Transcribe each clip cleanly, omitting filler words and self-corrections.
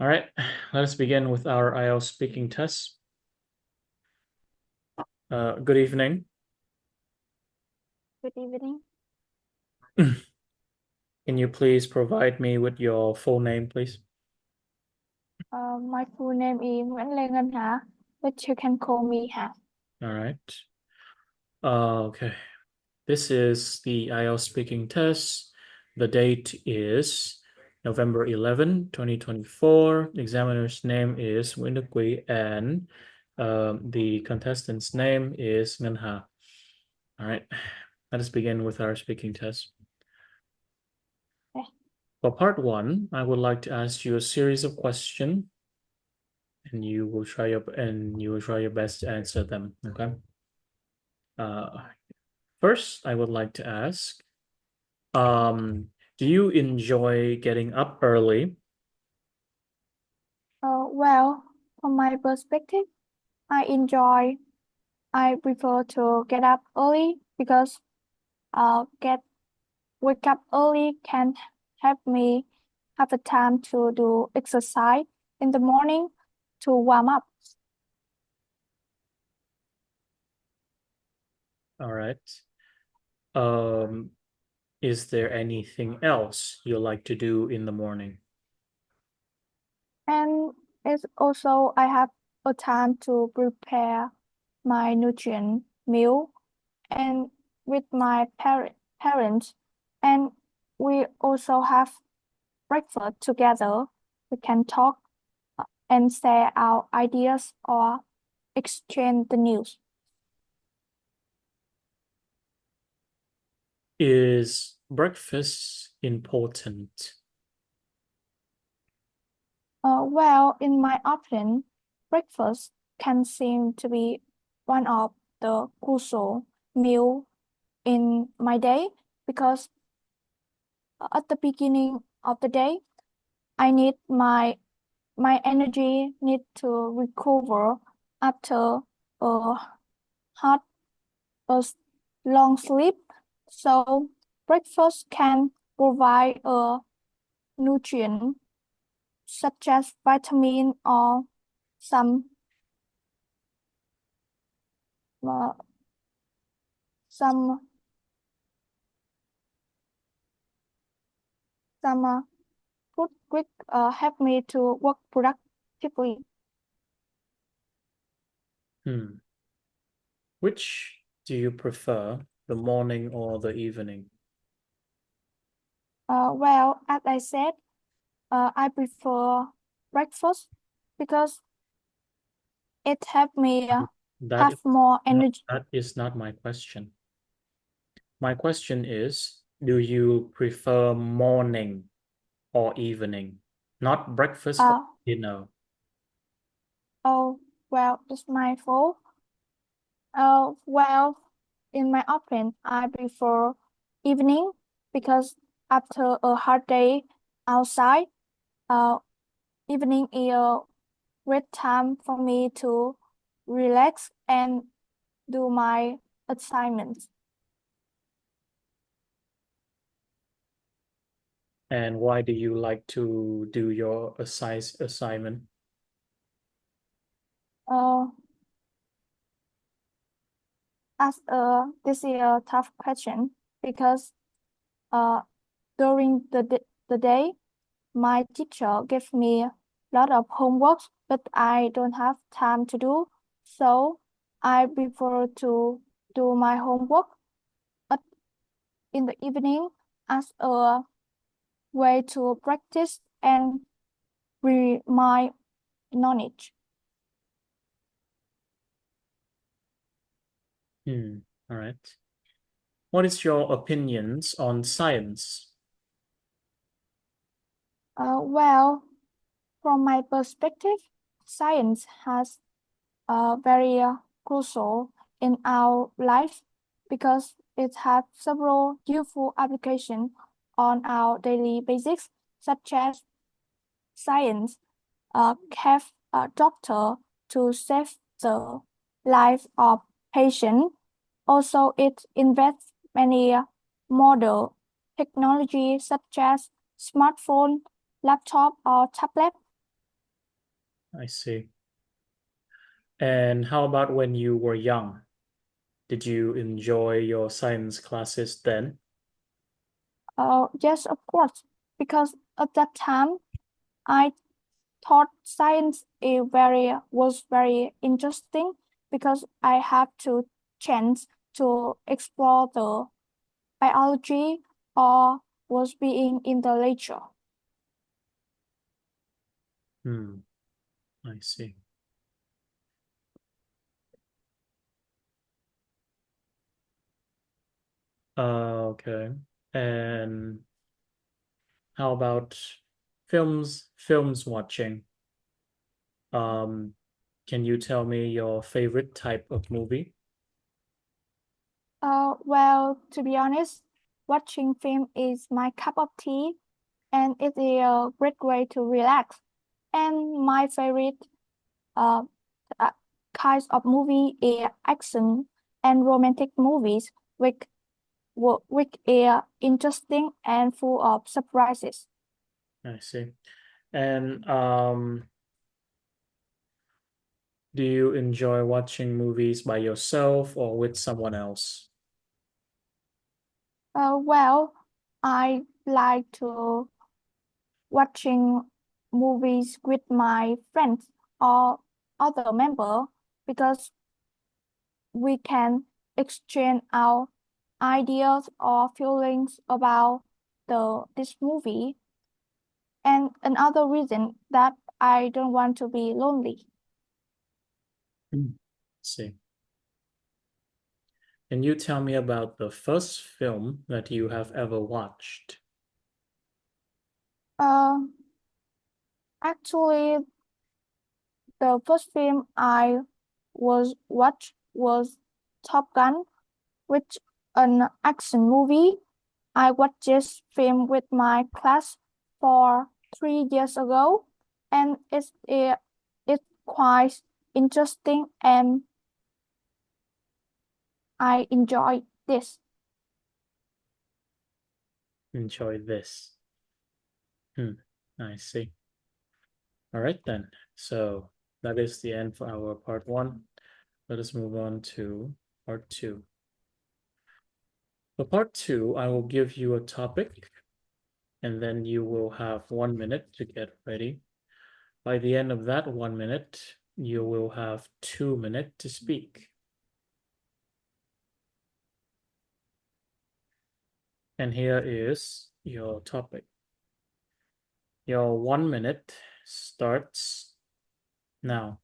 All right, let us begin with our IELTS speaking test. Good evening. Good evening. Can you please provide me with your full name, please? My full name is Nguyễn Lê Ngân Hà, but you can call me Hà. All right. Okay. This is the IELTS speaking test. The date is November 11, 2024. The examiner's name is Nguyễn Đức Quý and the contestant's name is Ngân Hà. All right. Let us begin with our speaking test. Okay. For part one, I would like to ask you a series of questions, and you will try your best to answer them. Okay. First, I would like to ask, do you enjoy getting up early? Well, from my perspective, I prefer to get up early because wake up early can help me have the time to do exercise in the morning to warm up. All right. Is there anything else you like to do in the morning? And it's also I have a time to prepare my nutrient meal and with my parents, and we also have breakfast together. We can talk and share our ideas or exchange the news. Is breakfast important? Well, in my opinion, breakfast can seem to be one of the crucial meal in my day because at the beginning of the day, I need my energy need to recover after a hard a long sleep. So breakfast can provide a nutrient such as vitamin or some uh, some food quick help me to work productively. Which do you prefer, the morning or the evening? Well, as I said, I prefer breakfast because it helps me That have more energy. that is not my question. My question is, do you prefer morning or evening? Not breakfast or Uh, dinner. oh, well, it's my fault. Well, in my opinion, I prefer evening because after a hard day outside, uh, evening is a great time for me to relax and do my assignments. And why do you like to do your assignment? Uh, this is a tough question because uh, during the day, my teacher gave me a lot of homework, but I don't have time to do. So I prefer to do my homework at, in the evening as a way to practice and my knowledge. All right. What is your opinions on science? Well, from my perspective, science has very crucial in our life because it has several useful applications on our daily basics, such as science have a doctor to save the life of patient. Also, it invests many modern technology such as smartphone, laptop, or tablet. I see. And how about when you were young? Did you enjoy your science classes then? Yes, of course, because at that time I thought science was very interesting because I had to chance to explore the biology or was being in the nature. Hmm, I see. Okay. And how about films watching? Um, can you tell me your favorite type of movie? Well, to be honest, watching film is my cup of tea and it's a great way to relax. And my favorite uh, uh, kinds of movie are action and romantic movies with which are interesting and full of surprises. I see. And do you enjoy watching movies by yourself or with someone else? Well, I like to watching movies with my friends or other member because we can exchange our ideas or feelings about this movie. And another reason that I don't want to be lonely. Hmm. See. Can you tell me about the first film that you have ever watched? Uh, Actually, the first film I was watched was Top Gun, which an action movie. I watched this film with my class for 3 years ago, and it's quite interesting, and I enjoy this. Enjoy this. Hmm. I see. All right then. So that is the end for our part one. Let us move on to part two. For part two, I will give you a topic and then you will have 1 minute to get ready. By the end of that 1 minute, you will have 2 minutes to speak. And here is your topic. Your 1 minute starts now.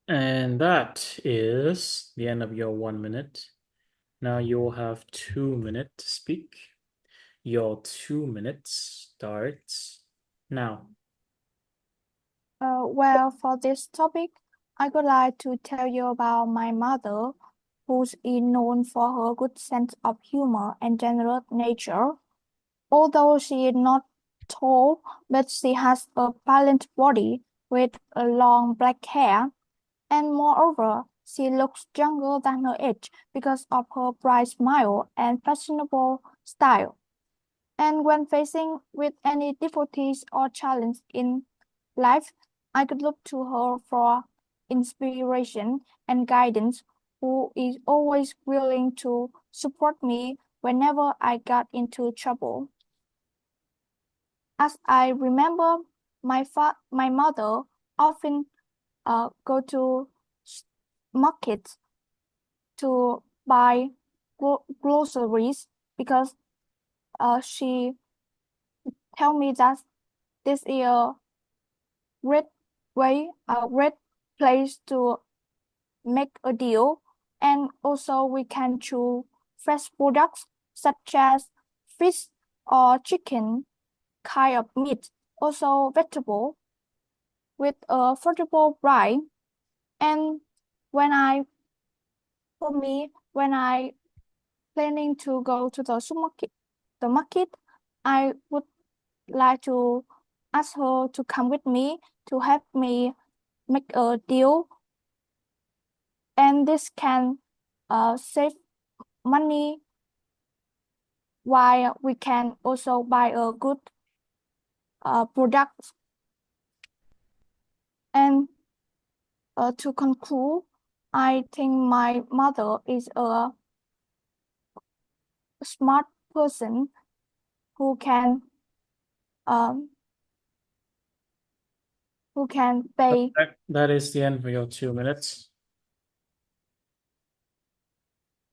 And that is the end of your 1 minute. Now you will have 2 minutes to speak. Your 2 minutes starts now. Well, for this topic, I would like to tell you about my mother, who's known for her good sense of humor and generous nature. Although she is not tall, but she has a balanced body with a long black hair, and moreover, she looks younger than her age because of her bright smile and fashionable style. And when facing with any difficulties or challenge in life, I could look to her for inspiration and guidance, who is always willing to support me whenever I got into trouble. As I remember, my mother often go to markets to buy groceries because she tell me that this is a great a great place to make a deal, and also we can choose fresh products such as fish or chicken, kind of meat, also vegetable with affordable price. And when I, for me, when I planning to go to the market, I would like to ask her to come with me to help me make a deal, and this can save money while we can also buy a good product. And to conclude, I think my mother is a smart person who can um, pay. That is the end for your 2 minutes.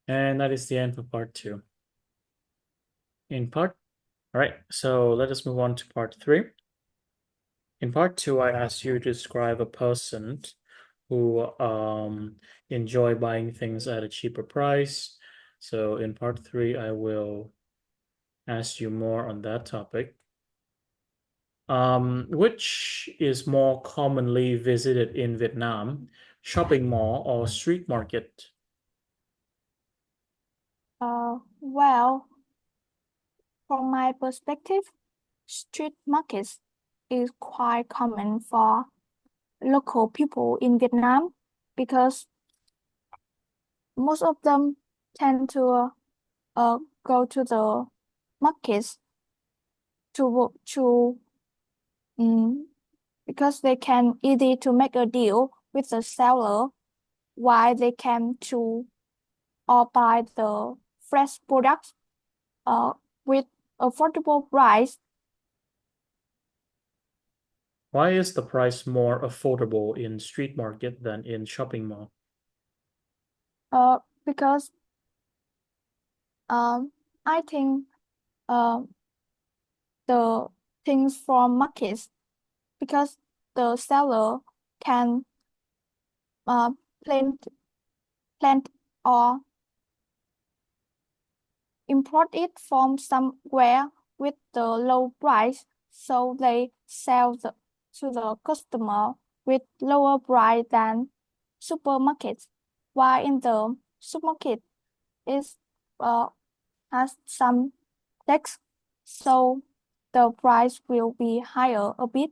And that is the end for part 2. All right, so let us move on to part 3. In part 2, I asked you to describe a person who enjoy buying things at a cheaper price. So in part 3, I will ask you more on that topic. Which is more commonly visited in Vietnam, shopping mall or street market? Well, from my perspective, street markets is quite common for local people in Vietnam because most of them tend to go to the markets to because they can easy to make a deal with the seller while they can choose or buy the fresh products with affordable price. Why is the price more affordable in street market than in shopping mall? Because I think the things from markets, because the seller can plant plant or import it from somewhere with the low price, so they sell to the customer with lower price than supermarkets. While in the supermarket is has some tax, so the price will be higher a bit.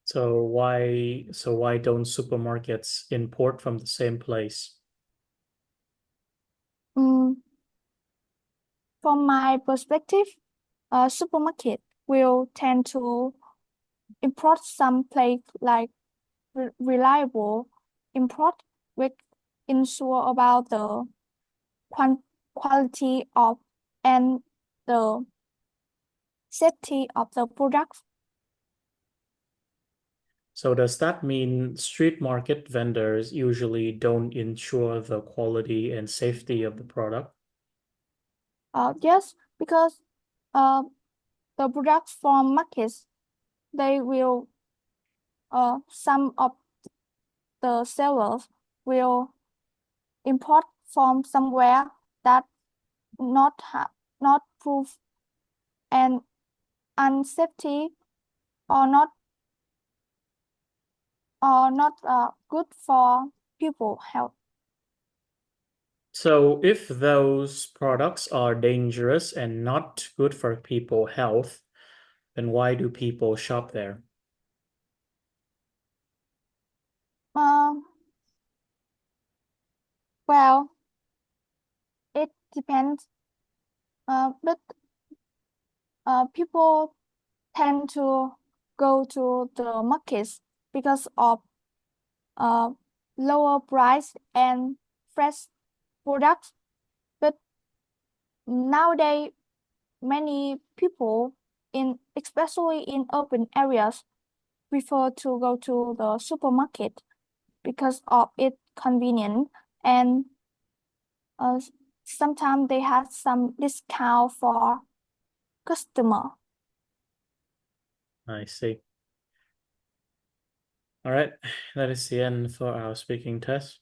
So why don't supermarkets import from the same place? Mm, from my perspective, a supermarket will tend to import some place like reliable import, which ensure about the quality of and the safety of the product. So does that mean street market vendors usually don't ensure the quality and safety of the product? Yes, because uh, the products from markets, they will some of the sellers will import from somewhere that not proof and unsafety or not good for people health. So if those products are dangerous and not good for people health, then why do people shop there? Um, well, it depends. But people tend to go to the markets because of uh, lower price and fresh products. But nowadays, many people especially in urban areas, prefer to go to the supermarket because of its convenience and uh, sometimes they have some discount for customer. I see. All right, that is the end for our speaking test.